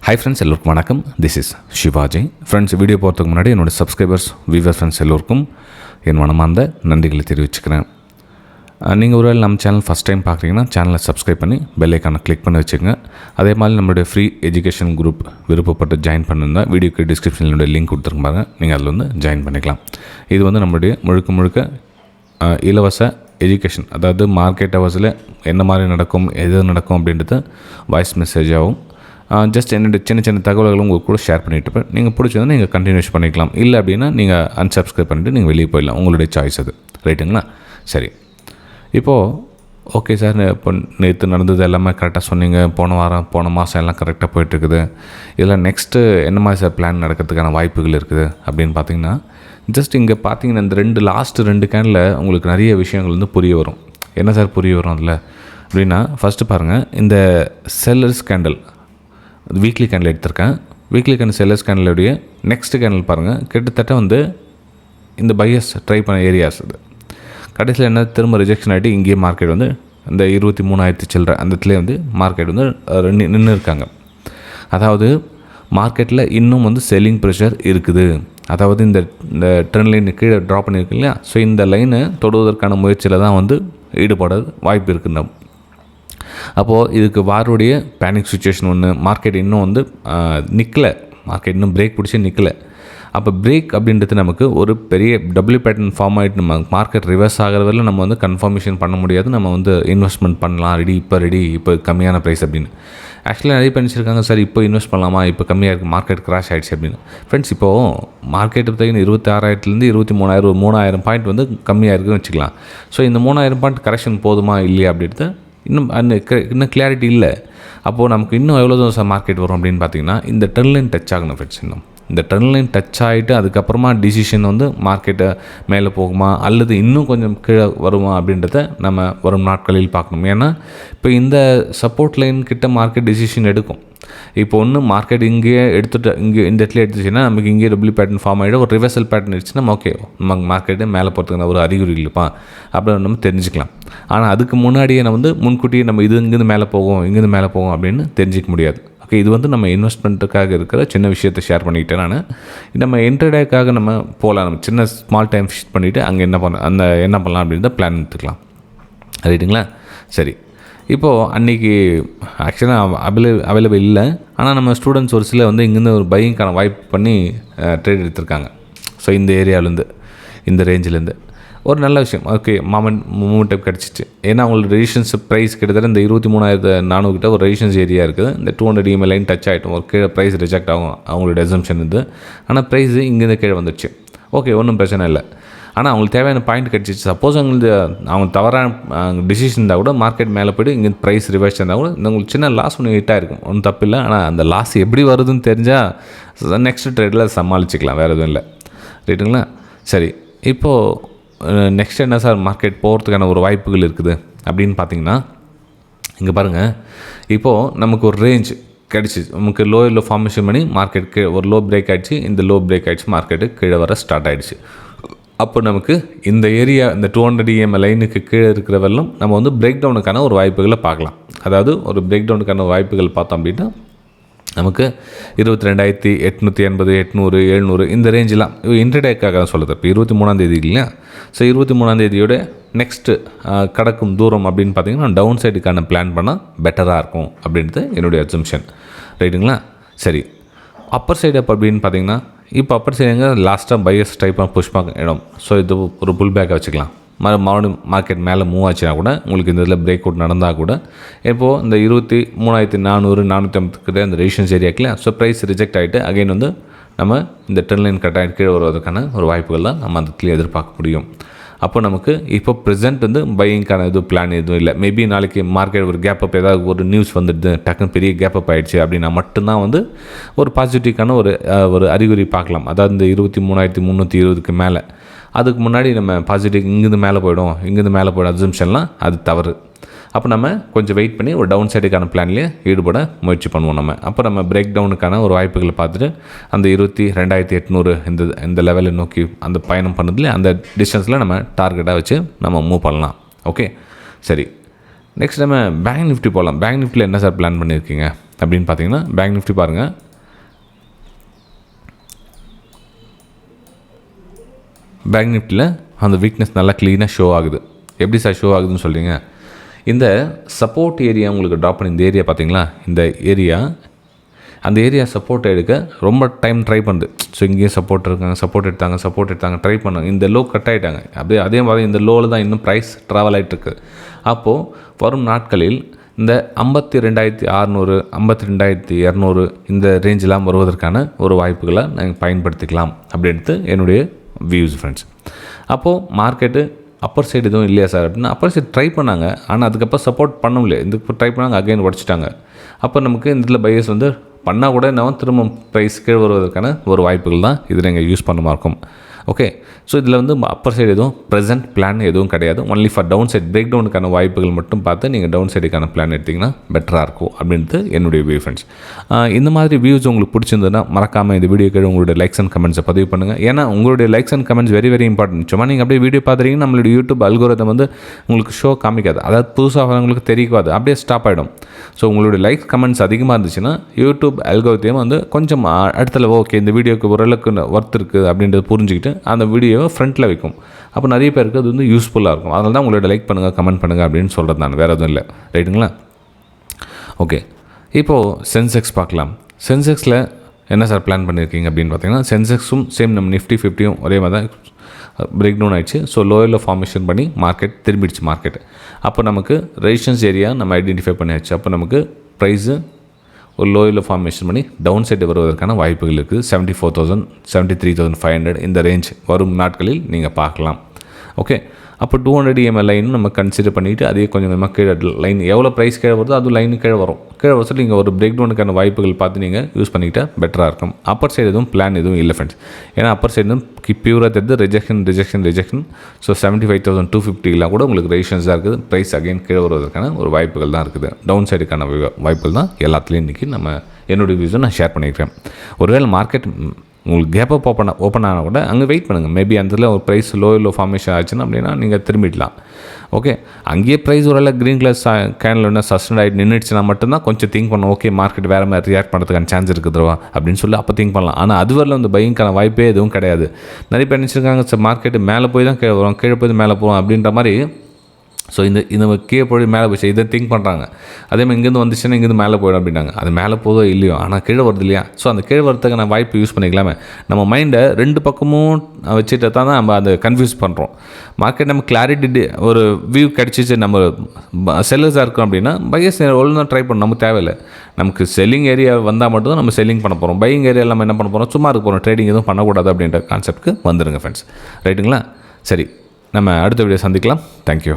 Hi friends, எல்லோருக்கும் வணக்கம். This is Sivaji. Friends, video போகிறதுக்கு முன்னாடி என்னோடய சப்ஸ்கிரைபர்ஸ், வியூவர்ஸ், ஃப்ரெண்ட்ஸ் எல்லோருக்கும் என் மனமார்ந்த நன்றிகளை தெரிவிச்சுக்கிறேன். நீங்கள் ஒருவேளை நம்ம சேனல் ஃபஸ்ட் டைம் பார்க்குறீங்கன்னா சேனலை சப்ஸ்கிரைப் பண்ணி பெல் ஐக்கானை கிளிக் பண்ணி வச்சுக்கோங்க. அதே மாதிரி நம்மளுடைய ஃப்ரீ எஜுகேஷன் குரூப் விருப்பப்பட்டு ஜாயின் பண்ணியிருந்தால் வீடியோக்கு டிஸ்கிரிப்ஷனில் என்னுடைய லிங்க் கொடுத்துருப்பாங்க, நீங்கள் அதில் வந்து ஜாயின் பண்ணிக்கலாம். இது வந்து நம்மளுடைய முழுக்க இலவச எஜுகேஷன், அதாவது மார்க்கெட் ஹவர்ஸில் என்ன மாதிரி நடக்கும், எது நடக்கும் அப்படின்றது வாய்ஸ் மெசேஜாகவும் ஜஸ்ட் என்னுடைய சின்ன தகவல்களும் உங்கள் கூட ஷேர் பண்ணிட்டு இருப்பேன். நீங்கள் பிடிச்சதுன்னா நீங்கள் கண்டினியூஸ் பண்ணிக்கலாம். இல்லை அப்படின்னா நீங்கள் அன்சப்ஸ்கிரைப் பண்ணிவிட்டு நீங்கள் வெளியே போயிடலாம். உங்களுடைய சாய்ஸ் அது. ரைட்டுங்களா? சரி, இப்போது ஓகே சார், இப்போ நேற்று நடந்தது எல்லாமே கரெக்டாக சொன்னீங்க, போன மாதம் எல்லாம் கரெக்டாக போயிட்டுருக்குது. இதில் நெக்ஸ்ட்டு என்ன மாதிரி சார் பிளான் நடக்கிறதுக்கான வாய்ப்புகள் இருக்குது அப்படின்னு பார்த்தீங்கன்னா, ஜஸ்ட் இங்கே பார்த்தீங்கன்னா இந்த லாஸ்ட்டு 2 கேனில் உங்களுக்கு நிறைய விஷயங்கள் வந்து புரிய வரும். என்ன சார் புரிய வரும் அதில் அப்படின்னா, ஃபஸ்ட்டு பாருங்கள், இந்த செல்லர்ஸ் கேண்டல் வீக்லி கேண்டில் எடுத்திருக்கேன். வீக்லி கேண்டில் செல்லர்ஸ் கேண்டலுடைய நெக்ஸ்ட் கேண்டில் பாருங்கள், கிட்டத்தட்ட வந்து இந்த பையர்ஸ் ட்ரை பண்ண ஏரியாஸ் இது. கடைசியில் என்ன, திரும்ப ரிஜெக்ஷன் ஆகிட்டு இங்கேயே மார்க்கெட் வந்து இந்த 23,000 சில்லற அந்த இடத்துலேயே வந்து மார்க்கெட் வந்து நின்று இருக்காங்க. அதாவது மார்க்கெட்டில் இன்னும் வந்து செல்லிங் ப்ரெஷர் இருக்குது. அதாவது இந்த ட்ரெண்ட் லைன் கீழே ட்ரா பண்ணியிருக்கு இல்லையா, ஸோ இந்த லைனை தொடுவதற்கான முயற்சியில் தான் வந்து ஈடுபட வாய்ப்பு இருக்குது. அப்போது இதுக்கு வாருடைய பேனிக் சுச்சுவேஷன் ஒன்று, மார்க்கெட் இன்னும் வந்து நிற்கலை, மார்க்கெட் இன்னும் பிரேக் பிடிச்சி நிற்கலை. அப்போ பிரேக் அப்படின்றது நமக்கு ஒரு பெரிய டபுள்யூ பேட்டர்ன் ஃபார்ம் ஆகிட்டு நம்ம மார்க்கெட் ரிவர்ஸ் ஆகிற வரையில் நம்ம வந்து கன்ஃபர்மேஷன் பண்ண முடியாது. நம்ம வந்து இன்வெஸ்ட்மெண்ட் பண்ணலாம், ரெடி இப்போ கம்மியான ப்ரைஸ் அப்படின்னு. ஆக்சுவலாக நிறைய பேர் நினச்சிருக்காங்க, சார் இப்போ இன்வெஸ்ட் பண்ணலாமா, இப்போ கம்மியாக இருக்குது, மார்க்கெட் கிராஷ் ஆகிடுச்சு அப்படின்னு. ஃப்ரெண்ட்ஸ், இப்போது மார்க்கெட்டு பார்த்தீங்கன்னா 26,000 23,000 3,000 பாயிண்ட் வந்து கம்மியாக இருக்குதுன்னு வச்சுக்கலாம். ஸோ இந்த 3,000 பாயிண்ட் கரெக்ஷன் போதுமா இல்லையா அப்படின்றது இன்னும் கிளாரிட்டி இல்லை. அப்போது நமக்கு இன்னும் எவ்வளோ தான் மார்க்கெட் வரும் அப்படின்னு பார்த்தீங்கன்னா, இந்த ட்ரெண்ட் லைன் டச் ஆகணும் ஃப்ரெண்ட்ஸ். இன்னும் இந்த ட்ரெண்ட் லைன் டச் ஆகிட்டு அதுக்கப்புறமா டிசிஷன் வந்து மார்க்கெட்டை மேலே போகுமா அல்லது இன்னும் கொஞ்சம் கீழே வருமா அப்படின்றத நம்ம வரும் நாட்களில் பார்க்கணும். ஏன்னா இப்போ இந்த சப்போர்ட் லைன் கிட்ட மார்க்கெட் டிசிஷன் எடுக்கும். இப்போ ஒன்று மார்க்கெட் இங்கேயே இங்கே இந்த இடத்துல எடுத்துச்சுன்னா நமக்கு இங்கே டபுள்யூ பேட்டர்ன் ஃபார்ம் ஆகிடும், ஒரு ரிவர்சல் பேட்டர்ன் எடுத்துச்சுன்னா ஓகே, நமக்கு மார்க்கெட்டு மேலே போகிறதுக்கு ஒரு அறிகுறி இல்லைப்பா அப்படின்னு நம்ம தெரிஞ்சுக்கலாம். ஆனால் அதுக்கு முன்னாடியே நம்ம வந்து முன்கூட்டியே நம்ம இங்கேருந்து மேலே போகும் அப்படின்னு தெரிஞ்சிக்க முடியாது. ஓகே, இது வந்து நம்ம இன்வெஸ்ட்மெண்ட்டுக்காக இருக்கிற சின்ன விஷயத்தை ஷேர் பண்ணிக்கிட்டேன் நான். நம்ம இன்ட்ரடேக்காக நம்ம போகலாம், நம்ம சின்ன ஸ்மால் டைம் ஷிஃப்ட் பண்ணிவிட்டு அங்கே என்ன பண்ணலாம் அப்படின்றத பிளான் எடுத்துக்கலாம். ரைட்டுங்களா? சரி, இப்போது அன்றைக்கி ஆக்சுவலாக அவைலபிள் இல்லை. ஆனால் நம்ம ஸ்டூடெண்ட்ஸ் ஒரு சில வந்து இங்கேருந்து ஒரு பையிங்கான வாய்ப்பு பண்ணி ட்ரேட் எடுத்திருக்காங்க. ஸோ இந்த ஏரியாவிலேருந்து, இந்த ரேஞ்சிலேருந்து ஒரு நல்ல விஷயம். ஓகே, மூமெண்டம் கிடச்சிச்சு. ஏன்னா அவங்களோட ரெசிஸ்டன்ஸ் ப்ரைஸ் கிட்டத்தட்ட இந்த 23,400 கிட்ட ஒரு ரெசிஸ்டன்ஸ் ஏரியா இருக்குது. இந்த 200 EMA லைன் டச் ஆகிட்டோம், ஒரு கீழே ப்ரைஸ் ரிஜெக்ட் ஆகும் அவங்களோட அசம்ஷன் இது. ஆனால் ப்ரைஸ் இங்கேருந்து கீழே வந்துடுச்சு. ஓகே, ஒன்றும் பிரச்சனை இல்லை. ஆனால் அவங்களுக்கு தேவையான பாயிண்ட் கிடச்சிச்சு. சப்போஸ் அவங்க தவறான டிசிஷன் இருந்தால் கூட மார்க்கெட் மேலே போய்ட்டு இங்கே ப்ரைஸ் ரிவர்ஸ் இருந்தால் கூட உங்களுக்கு சின்ன லாஸ் ஒன்று ஹிட்டாக இருக்கும், ஒன்றும் தப்பு இல்லை. ஆனால் அந்த லாஸ் எப்படி வருதுன்னு தெரிஞ்சால் நெக்ஸ்ட் ட்ரேடில் சமாளிச்சிக்கலாம், வேறு எதுவும் இல்லை. ரைட்டுங்களா? சரி, இப்போது நெக்ஸ்ட் என்ன சார் மார்க்கெட் போகிறதுக்கான ஒரு வாய்ப்புகள் இருக்குது அப்படின்னு பார்த்தீங்கன்னா, இங்கே பாருங்கள், இப்போது நமக்கு ஒரு ரேஞ்ச் கிடச்சிச்சு. நமக்கு லோயில் ஃபார்மேஷன் பண்ணி மார்க்கெட்டுக்கு ஒரு லோ பிரேக் ஆகிடுச்சு. இந்த லோ பிரேக் ஆகிடுச்சு, மார்க்கெட்டு கீழே வர ஸ்டார்ட் ஆகிடுச்சு. அப்போ நமக்கு இந்த ஏரியா இந்த 200 EMA லைனுக்கு கீழே இருக்கிற வெள்ளம் நம்ம வந்து பிரேக் டவுனுக்கான ஒரு வாய்ப்புகளை பார்க்கலாம். அதாவது ஒரு பிரேக் டவுனுக்கான வாய்ப்புகள் பார்த்தோம் அப்படின்னா நமக்கு 22,880 800 700 இந்த ரேஞ்செலாம் இன்ட்ரடேக்காக சொல்லுது. இப்போ 23ஆம் இல்லையா? ஸோ 23ஆம் நெக்ஸ்ட்டு கடக்கும் தூரம் அப்படின்னு பார்த்தீங்கன்னா டவுன் சைடுக்கான பிளான் பண்ணால் பெட்டராக இருக்கும் அப்படின்றது என்னுடைய அசம்ஷன். ரைட்டுங்களா? சரி, அப்பர் சைடு அப்போ அப்படின்னு பார்த்தீங்கன்னா, இப்போ அப்பர் சைடு எங்கே லாஸ்ட்டாக பையர்ஸ் டைப்பாக புஷ் பார்க்க இடம். ஸோ இது ஒரு புல் பேக்கை வச்சுக்கலாம். மறுபடியும் மார்க்கெட் மேலே மூவ் ஆச்சுன்னா கூட உங்களுக்கு இந்த இதில் பிரேக் அவுட் நடந்தால் கூட இப்போது இந்த 23,400 450 அந்த ரெசிஸ்டன்ஸ் ஏரியாக்கில் ஸோ ப்ரைஸ் ரிஜெக்ட் ஆகிட்டு அகைன் வந்து நம்ம இந்த ட்ரெண்ட் லைன் கட் ஆகிட்டு கீழே வருவதற்கான ஒரு வாய்ப்புகள் தான் நம்ம அந்த இடத்துல எதிர்பார்க்க முடியும். அப்போ நமக்கு இப்போ ப்ரெசென்ட் வந்து பையிங்கான பிளான் எதுவும் இல்லை. மேபி நாளைக்கு மார்க்கெட் ஒரு கேப் அப், ஏதாவது ஒரு நியூஸ் வந்துடுது, டக்குன்னு பெரிய கேப் அப் ஆகிடுச்சு அப்படின்னா மட்டும்தான் வந்து ஒரு பாசிட்டிவ்க்கான ஒரு அறிகுறி பார்க்கலாம். அதாவது இந்த 23,320க்கு மேலே. அதுக்கு முன்னாடி நம்ம பாசிட்டிவ் இங்கேருந்து மேலே போய்டும் அசம்ஷன்லாம் அது தவறு. அப்போ நம்ம கொஞ்சம் வெயிட் பண்ணி ஒரு டவுன் சைடுக்கான பிளான்லேயே ஈடுபட முயற்சி பண்ணுவோம் நம்ம. அப்போ நம்ம பிரேக் டவுனுக்கான ஒரு வாய்ப்புகளை பார்த்துட்டு அந்த 22,800 இந்த லெவலை நோக்கி அந்த பயணம் பண்ணதுல அந்த டிஸ்டன்ஸில் நம்ம டார்கெட்டாக வச்சு நம்ம மூவ் பண்ணலாம். ஓகே, சரி, நெக்ஸ்ட் நம்ம பேங்க் நிஃப்டி போகலாம். பேங்க் நிஃப்டியில் என்ன சார் பிளான் பண்ணியிருக்கீங்க அப்படின்னு பார்த்தீங்கன்னா, பேங்க் நிஃப்டி பாருங்கள். பேங்க் நிஃப்டியில் அந்த வீக்னஸ் நல்லா க்ளீனாக ஷோ ஆகுது. எப்படி சார் ஷோ ஆகுதுன்னு சொல்கிறீங்க? இந்த சப்போர்ட் ஏரியா உங்களுக்கு ட்ராப் பண்ணி இந்த ஏரியா பார்த்தீங்களா, இந்த ஏரியா அந்த ஏரியா சப்போர்ட் எடுக்க ரொம்ப டைம் ட்ரை பண்ணுது. ஸோ இங்கேயும் சப்போர்ட் எடுத்தாங்க ட்ரை பண்ணாங்க. இந்த லோ கட் ஆகிட்டாங்க. அப்படியே அதே மாதிரி இந்த லோவில் தான் இன்னும் ப்ரைஸ் ட்ராவல் ஆகிட்டுருக்கு. அப்போது வரும் நாட்களில் இந்த 52,600 52,200 இந்த ரேஞ்செலாம் வருவதற்கான ஒரு வாய்ப்புகளை நாங்கள் பயன்படுத்திக்கலாம் அப்படின்ட்டு என்னுடைய வியூஸ் ஃப்ரெண்ட்ஸ். அப்போது மார்க்கெட்டு அப்பர் சைடு எதுவும் இல்லையா சார் அப்படின்னா, அப்பர் சைடு ட்ரை பண்ணாங்க. ஆனால் அதுக்கப்புறம் சப்போர்ட் பண்ண முடியல. இதுக்கு ட்ரை பண்ணாங்க, அகைன் உடச்சிட்டாங்க. அப்போ நமக்கு இந்த இதில் பையர்ஸ் பண்ணால் கூட நம்ம திரும்ப ப்ரைஸ் கீழே வருவதற்கான ஒரு வாய்ப்புகள் தான் இதில் நீங்கள் யூஸ் பண்ணுமா இருக்கும். ஓகே, ஸோ இதில் அப்பர் சைடு எதுவும் ப்ரெசென்ட் பிளான் எதுவும் கிடையாது. Only for down side break டவுனுக்கான வாய்ப்புகள் மட்டும் பார்த்து நீங்கள் டவுன் சைடுக்கான பிளான் எடுத்திங்கன்னா பெட்டராக இருக்கும் அப்படின்ட்டு என்னுடைய வியூ ஃப்ரெண்ட்ஸ். இந்த மாதிரி வியூஸ் உங்களுக்கு பிடிச்சிருந்ததுன்னா மறக்காமல் இந்த வீடியோ கீழே உங்களுடைய லைக்ஸ் அண்ட் கமெண்ட்ஸை பதிவு பண்ணுங்கள். ஏன்னா உங்களுடைய likes and comments very very important. சும்மா நீங்கள் அப்படியே வீடியோ பார்த்துறீங்கன்னா நம்மளுடைய யூடியூப் அல்கோரிதம் உங்களுக்கு ஷோ காமிக்காது. அதாவது புதுசாக உங்களுக்கு தெரிவிக்காது, அப்படியே ஸ்டாப் ஆகிடும். ஸோ உங்களுடைய லைக்ஸ் கமெண்ட்ஸ் அதிகமாக இருந்துச்சுன்னா யூடியூப் அல்கோரிதம் கொஞ்சம் அடுத்த ஓகே இந்த வீடியோக்கு ஓரளவுக்கு ஒர்த் இருக்குது அப்படின்றது புரிஞ்சுக்கிட்டு அந்த வீடியோவை ஃப்ரண்ட்டில் வைக்கும். அப்போ நிறைய பேருக்கு அது யூஸ்ஃபுல்லாக இருக்கும். அதனால தான் உங்களோட லைக் பண்ணுங்கள், கமெண்ட் பண்ணுங்கள் அப்படின்னு சொல்கிறது நான், வேறு எதுவும் இல்லை. ரைட்டுங்களா? ஓகே, இப்போது சென்செக்ஸ் பார்க்கலாம். சென்செக்ஸில் என்ன சார் பிளான் பண்ணியிருக்கீங்க அப்படின்னு பார்த்தீங்கன்னா, சென்செக்ஸும் சேம் நம்ம நிஃப்டி 50யும் ஒரே மாதிரி தான் பிரேக் டவுன் ஆகிடுச்சு. ஸோ லோயரில் ஃபார்மேஷன் பண்ணி மார்க்கெட் திரும்பிடுச்சு. மார்க்கெட் அப்போ நமக்கு ரெசிஸ்டன்ஸ் ஏரியா நம்ம ஐடென்டிஃபை பண்ணியாச்சு. அப்போ நமக்கு ப்ரைஸு ஒரு லோயில் ஃபார்மேஷன் பண்ணி டவுன் சைடு வருவதற்கான வாய்ப்புகள் இருக்குது. 74,000 73,500 இந்த ரேஞ்ச் வரும் நாட்களில் நீங்கள் பார்க்கலாம். ஓகே, அப்போ 200 EMA லைனும் நம்ம கன்சிடர் பண்ணிவிட்டு அதே கொஞ்சம் கொஞ்சமாக கீழே லைன் எவ்வளோ ப்ரைஸ் கீழே வருதோ அதுவும் லைனு கீழே வரும். கீழே வர சொல்லி நீங்கள் ஒரு பிரேக் டவுனுக்கான வாய்ப்புகள் பார்த்து நீங்கள் யூஸ் பண்ணிக்கிட்டால் பெட்டராக இருக்கும். அப்பர் சைடு எதுவும் பிளான் எதுவும் இல்லை ஃப்ரெண்ட்ஸ். ஏன்னா அப்பர் சைடு பியூராக தெரிஞ்சு ரிஜெக்ஷன். ஸோ 75,250 கூட உங்களுக்கு ரெசிஸ்டன்ஸாக இருக்குது. ப்ரைஸ் அகைன் கீழே வருவதற்கான ஒரு வாய்ப்புகள் தான் இருக்குது. டவுன் சைடுக்கான வாய்ப்புகள் தான் எல்லாத்துலேயும் இன்றைக்கி என்னுடைய வியூஸை நான் ஷேர் பண்ணியிருக்கேன். ஒருவேளை மார்க்கெட் உங்களுக்கு கேப்பப் ஓப்பன் ஆனால் கூட அங்கே வெயிட் பண்ணுங்கள். மேபி அந்த ஒரு ப்ரைஸ் லோ ஃபார்மேஷன் ஆச்சுன்னா அப்படின்னா நீங்கள் திரும்பிடலாம். ஓகே, அங்கேயே ப்ரைஸ் ஒரு க்ரீன் கலர் கேனில் என்ன சஸ்டெண்ட் ஆகிட்டு நின்றுச்சுன்னா மட்டும்தான் கொஞ்சம் திங்க் பண்ணணும். ஓகே, மார்க்கெட் வேறு மாதிரி ரியாக்ட் பண்ணுறதுக்கான சான்ஸ் இருக்குதுவா அப்படின்னு சொல்லி அப்போ திங்க் பண்ணலாம். ஆனால் அது வரல பையிங்கான வாய்ப்பே எதுவும் கிடையாது. நிறைய பேர் நினச்சிருக்காங்க சார் மார்க்கெட்டு மேலே போய் தான் கீழே வரும், கீழே போய் மேலே போவோம் அப்படின்ற மாதிரி. ஸோ இந்த கீழே போய் மேலே போயிடுச்சு இதை திங்க் பண்ணுறாங்க. அதேமாதிரி இங்கேருந்து வந்துச்சுன்னா இங்கேருந்து மேலே போயிடும் அப்படின்னாங்க. அது மேலே போதோ இல்லையோ, ஆனால் கீழே வருது இல்லையா. ஸோ அந்த கீழே வரதுக்கான வாய்ப்பு யூஸ் பண்ணிக்கலாமே. நம்ம மைண்டை ரெண்டு பக்கமும் வச்சுட்டு தான் நம்ம அதை கன்ஃபியூஸ் பண்ணுறோம். மார்க்கெட் நம்ம கிளாரிட்டி ஒரு வியூ கிடச்சிச்சு, நம்ம செல்லர்ஸாக இருக்கோம் அப்படின்னா பையர்ஸ் ஒழுங்காக ட்ரை பண்ணணும். நமக்கு தேவையில்லை. நமக்கு செல்லிங் ஏரியா வந்தால் மட்டும் தான் நம்ம செல்லிங் பண்ண போகிறோம். பையிங் ஏரியாவில் நம்ம என்ன பண்ண போகிறோம், சும்மா இருக்க போகிறோம். ட்ரேடிங் எதுவும் பண்ணக்கூடாது அப்படின்ற கான்செப்ட்டுக்கு வந்துடுங்க ஃப்ரெண்ட்ஸ். ரைட்டுங்களா? சரி, நம்ம அடுத்த வீடியோ சந்திக்கலாம். தேங்க்யூ.